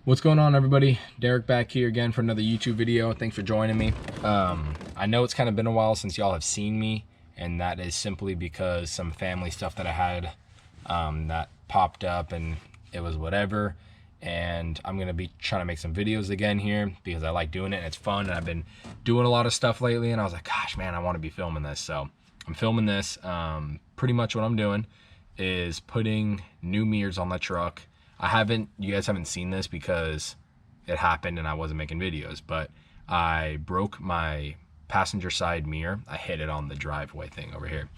What's going on, everybody? Derek back here again for another YouTube video. Thanks for joining me. I know it's kind of been a while since y'all have seen me, and that is simply because some family stuff that I had that popped up, and it was whatever. And I'm gonna be trying to make some videos again here because I like doing it and it's fun, and I've been doing a lot of stuff lately, and I was like, gosh man, I want to be filming this. So I'm filming this. Pretty much what I'm doing is putting new mirrors on the truck. You guys haven't seen this because it happened and I wasn't making videos, but I broke my passenger side mirror. I hit it on the driveway thing over here,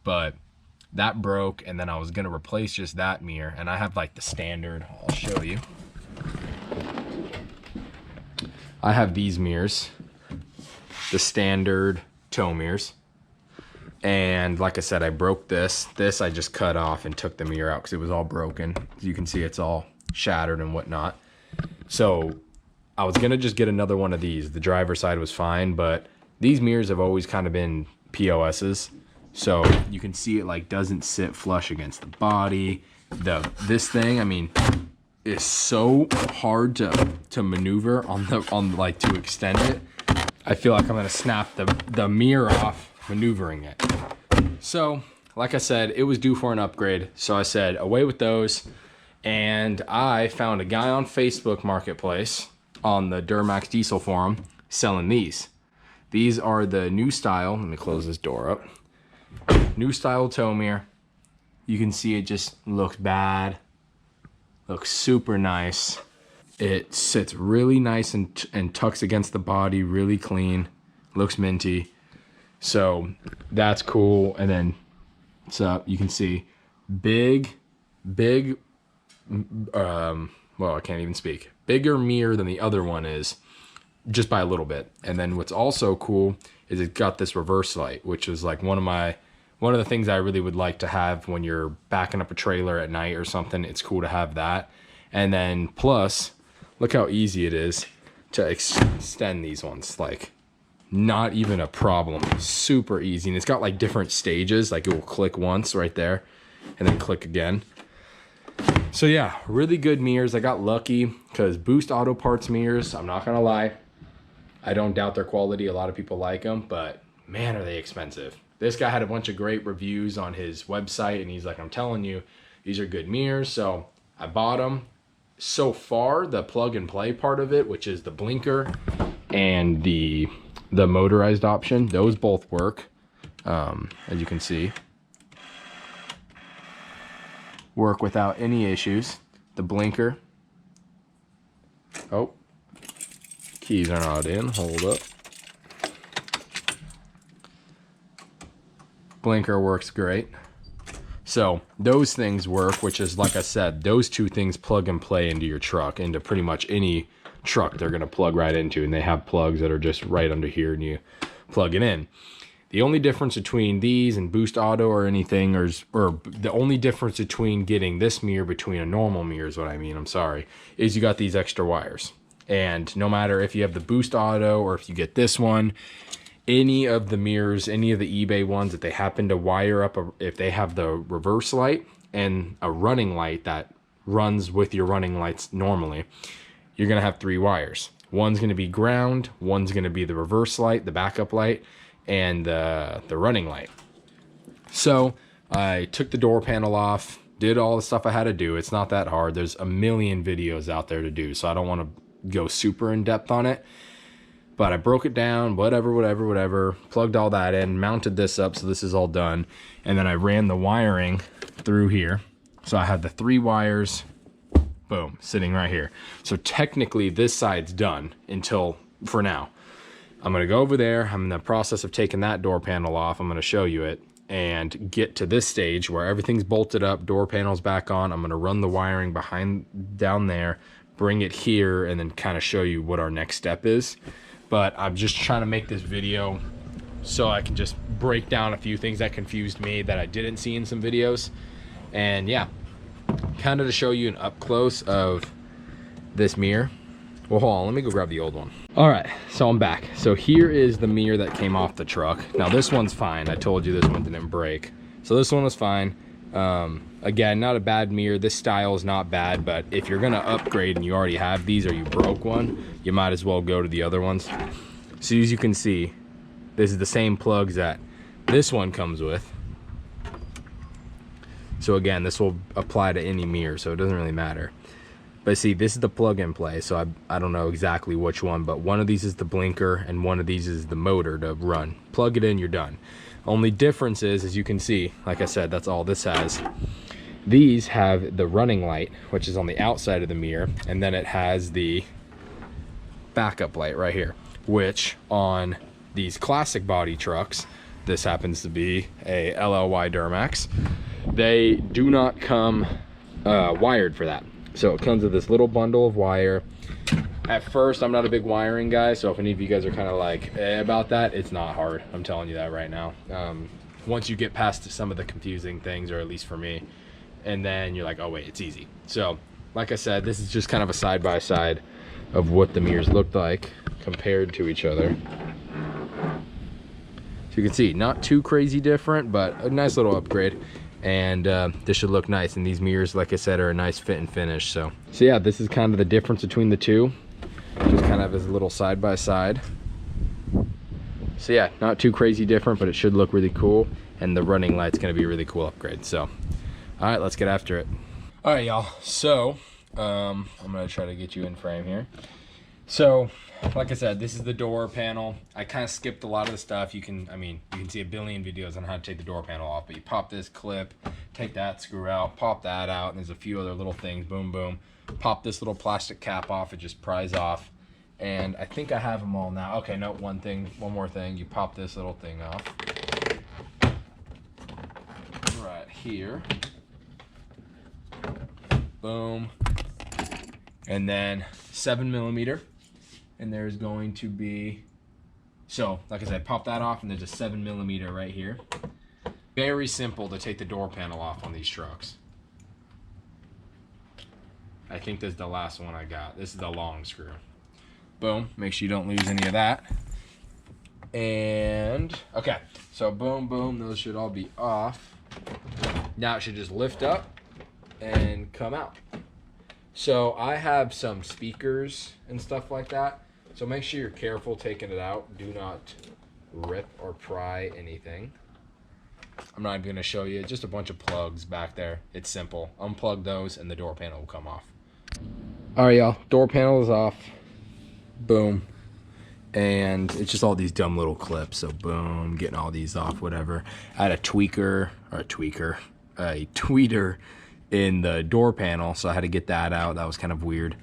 but that broke, and then I was gonna replace just that mirror, and I have like the standard, I'll show you. I have these mirrors, the standard tow mirrors. And like I said, I broke this. I just cut off and took the mirror out because it was all broken. As you can see, it's all shattered and whatnot. So I was gonna just get another one of these. The driver's side was fine, but these mirrors have always kind of been POSs. So you can see it like doesn't sit flush against the body. This thing, I mean, is so hard to maneuver on like to extend it. I feel like I'm gonna snap the mirror off maneuvering it. So like I said, it was due for an upgrade, so I said away with those. And I found a guy on Facebook Marketplace on the Duramax diesel forum selling these. These are the new style. Let me close this door up. New style tow mirror. You can see it just looks bad, looks super nice. It sits really nice and tucks against the body, really clean, looks minty. So that's cool. And then you can see big, well, I can't even speak. Bigger mirror than the other one is, just by a little bit. And then what's also cool is it got this reverse light, which is like one of the things I really would like to have when you're backing up a trailer at night or something. It's cool to have that. And then plus, look how easy it is to extend these ones. Like, not even a problem. Super easy. And it's got like different stages. Like it will click once right there and then click again. So yeah, really good mirrors. I got lucky because Boost Auto Parts mirrors, I'm not gonna lie, I don't doubt their quality. A lot of people like them, but man, are they expensive. This guy had a bunch of great reviews on his website, and he's like, I'm telling you, these are good mirrors. So I bought them. So far, the plug and play part of it, which is the blinker and the motorized option, those both work. As you can see, work without any issues. The blinker, oh, keys are not in, hold up. Blinker works great. So those things work, which is, like I said, those two things plug and play into your truck, into pretty much any truck they're gonna plug right into, and they have plugs that are just right under here and you plug it in. The only difference between these and Boost Auto or anything, or the only difference between getting this mirror between a normal mirror is what I mean, I'm sorry, is you got these extra wires. And no matter if you have the Boost Auto or if you get this one, any of the mirrors, any of the eBay ones, if they happen to wire up, if they have the reverse light and a running light that runs with your running lights normally, you're gonna have 3 wires. One's gonna be ground, one's gonna be the reverse light, the backup light, and the running light. So I took the door panel off, did all the stuff I had to do. It's not that hard. There's a million videos out there to do, so I don't want to go super in depth on it. But I broke it down, whatever, plugged all that in, mounted this up, so this is all done. And then I ran the wiring through here. So I had the 3 wires, boom, sitting right here. So technically this side's done until, for now. I'm gonna go over there. I'm in the process of taking that door panel off. I'm gonna show you it and get to this stage where everything's bolted up, door panel's back on. I'm gonna run the wiring down there, bring it here, and then kind of show you what our next step is. But I'm just trying to make this video so I can just break down a few things that confused me that I didn't see in some videos. And yeah, kind of to show you an up close of this mirror. Well, hold on, let me go grab the old one. All right, so I'm back. So here is the mirror that came off the truck. Now this one's fine. I told you this one didn't break. So this one was fine. Again, not a bad mirror. This style is not bad, but if you're gonna upgrade and you already have these or you broke one, you might as well go to the other ones. So as you can see, this is the same plugs that this one comes with. So again, this will apply to any mirror, so it doesn't really matter. But see, this is the plug and play, so I don't know exactly which one, but one of these is the blinker and one of these is the motor to run. Plug it in, you're done. Only difference is, as you can see, like I said, that's all this has. These have the running light, which is on the outside of the mirror, and then it has the backup light right here, which on these classic body trucks, this happens to be a LLY Duramax, they do not come wired for that. So it comes with this little bundle of wire. At first, I'm not a big wiring guy, so if any of you guys are kind of like about that, it's not hard. I'm telling you that right now. Once you get past some of the confusing things, or at least for me, and then you're like, oh wait, it's easy. So like I said, this is just kind of a side-by-side of what the mirrors looked like compared to each other. So you can see, not too crazy different, but a nice little upgrade. And this should look nice, and these mirrors, like I said, are a nice fit and finish. So yeah, this is kind of the difference between the two, just kind of as a little side by side. So yeah, not too crazy different, but it should look really cool, and the running light's going to be a really cool upgrade. So all right, let's get after it. All right, y'all, so I'm gonna try to get you in frame here. So like I said, this is the door panel. I kind of skipped a lot of the stuff. You can see a billion videos on how to take the door panel off, but you pop this clip, take that screw out, pop that out, and there's a few other little things, boom, boom. Pop this little plastic cap off, it just pries off. And I think I have them all now. Okay, no, one more thing. You pop this little thing off. Right here. Boom. And then 7mm. And there's going to be, so like I said, pop that off, and there's a 7mm right here. Very simple to take the door panel off on these trucks. I think this is the last one I got. This is the long screw. Boom, make sure you don't lose any of that. And okay, so boom, boom, those should all be off. Now it should just lift up and come out. So I have some speakers and stuff like that. So make sure you're careful taking it out. Do not rip or pry anything. I'm not even going to show you. Just a bunch of plugs back there. It's simple. Unplug those and the door panel will come off. All right, y'all. Door panel is off. Boom. And it's just all these dumb little clips. So boom, getting all these off, whatever. I had a tweeter in the door panel, so I had to get that out. That was kind of weird,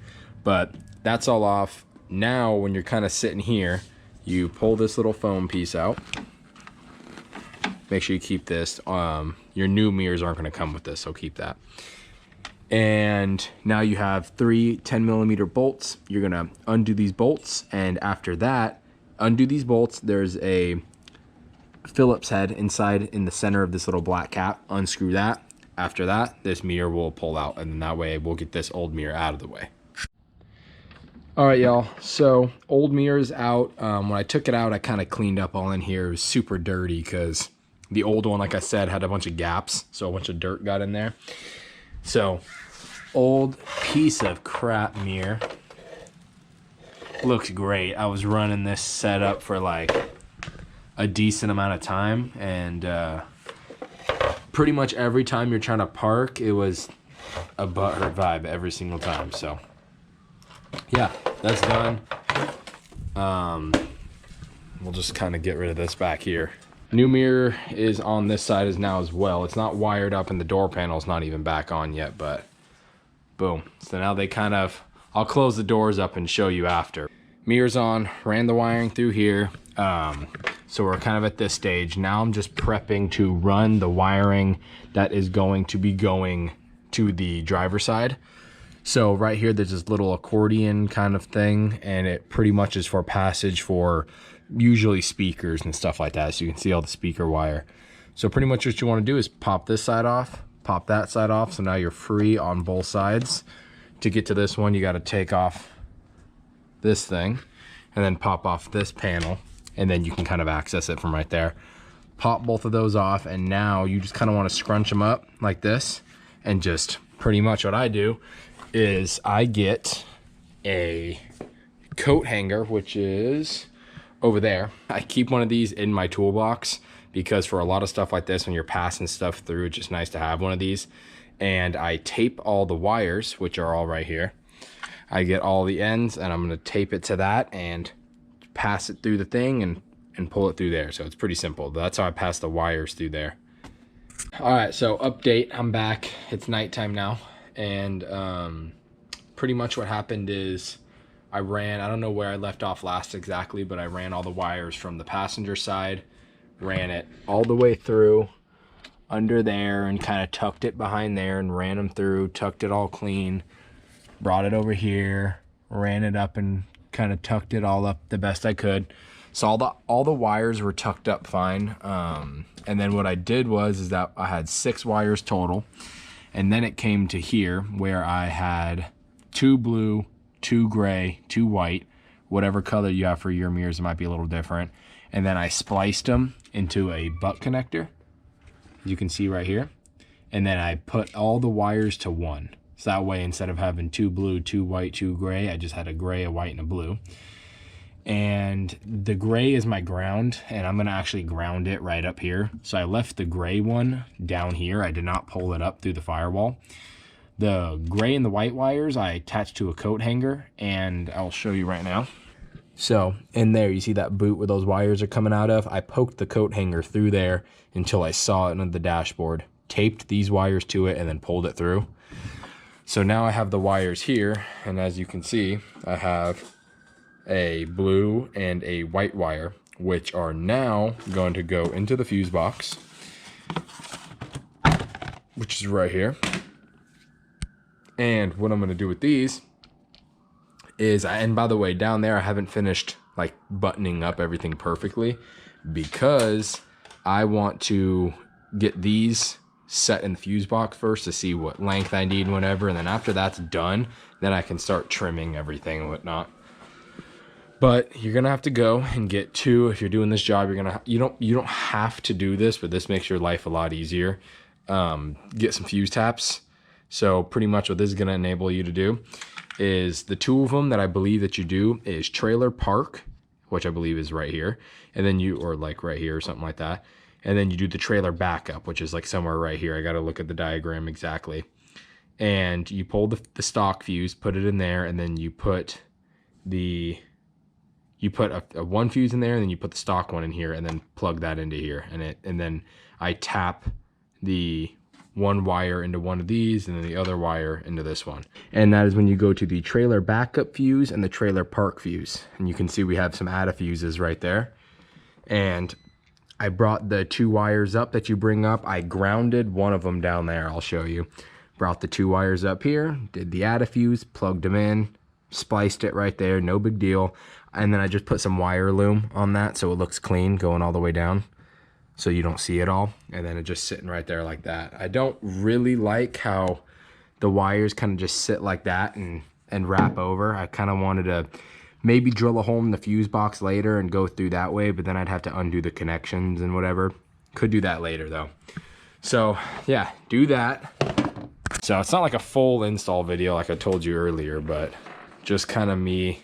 but that's all off. Now when you're kind of sitting here, you pull this little foam piece out. Make sure you keep this. Your new mirrors aren't going to come with this, so keep that. And now you have 3 10mm bolts. You're going to undo these bolts, and after that, undo these bolts. There's a Phillips head inside in the center of this little black cap. Unscrew that. After that, this mirror will pull out, and then that way we'll get this old mirror out of the way. All right, y'all, so old mirror's out. When I took it out, I kind of cleaned up all in here. It was super dirty because the old one, like I said, had a bunch of gaps, so a bunch of dirt got in there. So old piece of crap mirror. Looks great. I was running this setup for like a decent amount of time, and pretty much every time you're trying to park, it was a butthurt vibe every single time. So yeah, that's done. We'll just kind of get rid of this back here. New mirror is on this side as well. It's not wired up, and the door panel's not even back on yet, but boom. So now they kind of, I'll close the doors up and show you after. Mirror's on, ran the wiring through here. So we're kind of at this stage. Now I'm just prepping to run the wiring that is going to be going to the driver's side. So right here, there's this little accordion kind of thing, and it pretty much is for passage for usually speakers and stuff like that. So you can see all the speaker wire. So pretty much what you want to do is pop this side off, pop that side off. So now you're free on both sides. To get to this one, you got to take off this thing and then pop off this panel, and then you can kind of access it from right there. pop both of those off, and now you just kind of want to scrunch them up like this, and just pretty much what I do is I get a coat hanger, which is over there. I keep one of these in my toolbox because for a lot of stuff like this, when you're passing stuff through, it's just nice to have one of these. And I tape all the wires, which are all right here. I get all the ends, and I'm gonna tape it to that and pass it through the thing and pull it through there. So it's pretty simple. That's how I pass the wires through there. All right, so update, I'm back. It's nighttime now, and pretty much what happened is I don't know where I left off last exactly, but I ran all the wires from the passenger side, ran it all the way through under there and kind of tucked it behind there and ran them through, tucked it all clean, brought it over here, ran it up and kind of tucked it all up the best I could. So all the wires were tucked up fine. And then what I did is that I had 6 wires total. And then it came to here where I had 2 blue, 2 gray, 2 white, whatever color you have for your mirrors, it might be a little different. And then I spliced them into a butt connector, you can see right here. And then I put all the wires to 1. So that way, instead of having 2 blue, 2 white, 2 gray, I just had a gray, a white, and a blue. And the gray is my ground, and I'm gonna actually ground it right up here. So I left the gray one down here. I did not pull it up through the firewall. The gray and the white wires I attached to a coat hanger, and I'll show you right now. So in there, you see that boot where those wires are coming out of? I poked the coat hanger through there until I saw it on the dashboard, taped these wires to it, and then pulled it through. So now I have the wires here, and as you can see, I have a blue and a white wire, which are now going to go into the fuse box, which is right here. And what I'm going to do with these is, and by the way, down there I haven't finished like buttoning up everything perfectly because I want to get these set in the fuse box first to see what length I need and whatever, and then after that's done, then I can start trimming everything and whatnot. But you're gonna have to go and get 2 if you're doing this job. You don't have to do this, but this makes your life a lot easier. Get some fuse taps. So pretty much what this is gonna enable you to do is the 2 of them that I believe that you do is trailer park, which I believe is right here, and then or like right here or something like that. And then you do the trailer backup, which is like somewhere right here. I got to look at the diagram exactly. And you pull the stock fuse, put it in there, and then you put a 1 fuse in there, and then you put the stock one in here, and then plug that into here. And then I tap the 1 wire into one of these, and then the other wire into this one. And that is when you go to the trailer backup fuse and the trailer park fuse. And you can see we have some ATA fuses right there. And I brought the 2 wires up that you bring up. I grounded one of them down there. I'll show you. Brought the 2 wires up here, did the ATA fuse, plugged them in, spliced it right there, no big deal. And then I just put some wire loom on that so it looks clean going all the way down so you don't see it all. And then it's just sitting right there like that. I don't really like how the wires kind of just sit like that and wrap over. I kind of wanted to maybe drill a hole in the fuse box later and go through that way, but then I'd have to undo the connections and whatever. Could do that later though. So yeah, do that. So it's not like a full install video like I told you earlier, but just kind of me,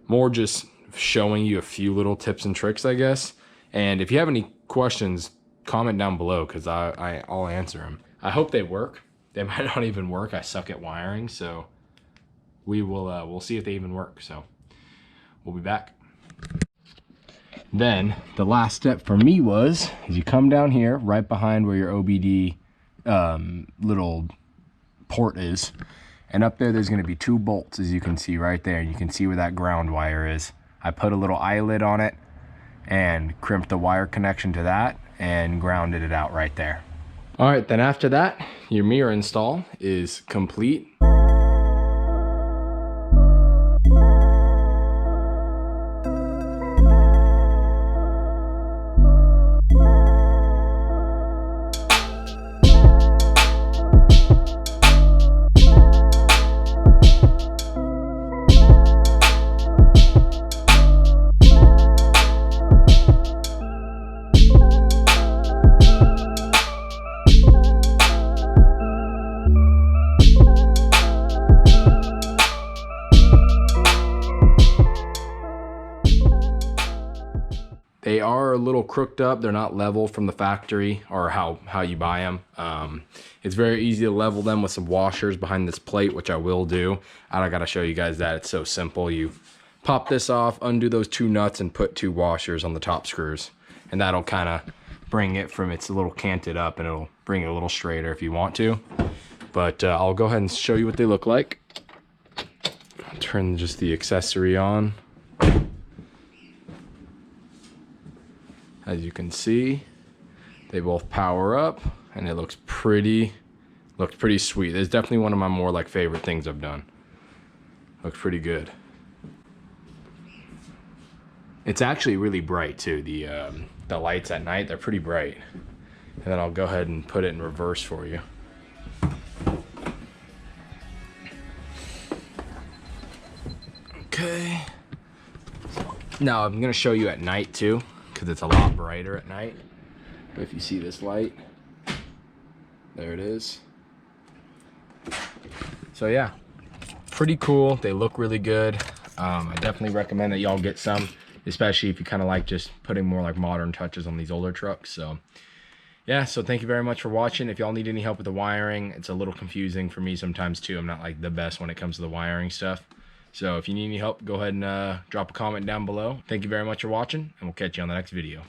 more just showing you a few little tips and tricks, I guess. And if you have any questions, comment down below because I'll answer them. I hope they work. They might not even work. I suck at wiring, so we'll see if they even work. So we'll be back. Then the last step for me is you come down here right behind where your OBD little port is, and up there's going to be 2 bolts, as you can see right there. You can see where that ground wire is. I put a little eyelid on it and crimped the wire connection to that and grounded it out right there. All right, then after that, your mirror install is complete. They are a little crooked up. They're not level from the factory or how you buy them. It's very easy to level them with some washers behind this plate, which I will do. I don't gotta show you guys that. It's so simple. You pop this off, undo those 2 nuts, and put 2 washers on the top screws. And that'll kind of bring it from, it's a little canted up, and it'll bring it a little straighter if you want to. But I'll go ahead and show you what they look like. I'll turn just the accessory on. As you can see, they both power up, and it looks pretty sweet. It's definitely one of my more like favorite things I've done. Looks pretty good. It's actually really bright too. The lights at night, they're pretty bright. And then I'll go ahead and put it in reverse for you. Okay. Now I'm gonna show you at night too, because it's a lot brighter at night. If you see this light, there it is. So yeah, pretty cool. They look really good. I definitely recommend that y'all get some, especially if you kind of like just putting more like modern touches on these older trucks. So yeah, so thank you very much for watching. If y'all need any help with the wiring, it's a little confusing for me sometimes too. I'm not like the best when it comes to the wiring stuff. So if you need any help, go ahead and drop a comment down below. Thank you very much for watching, and we'll catch you on the next video.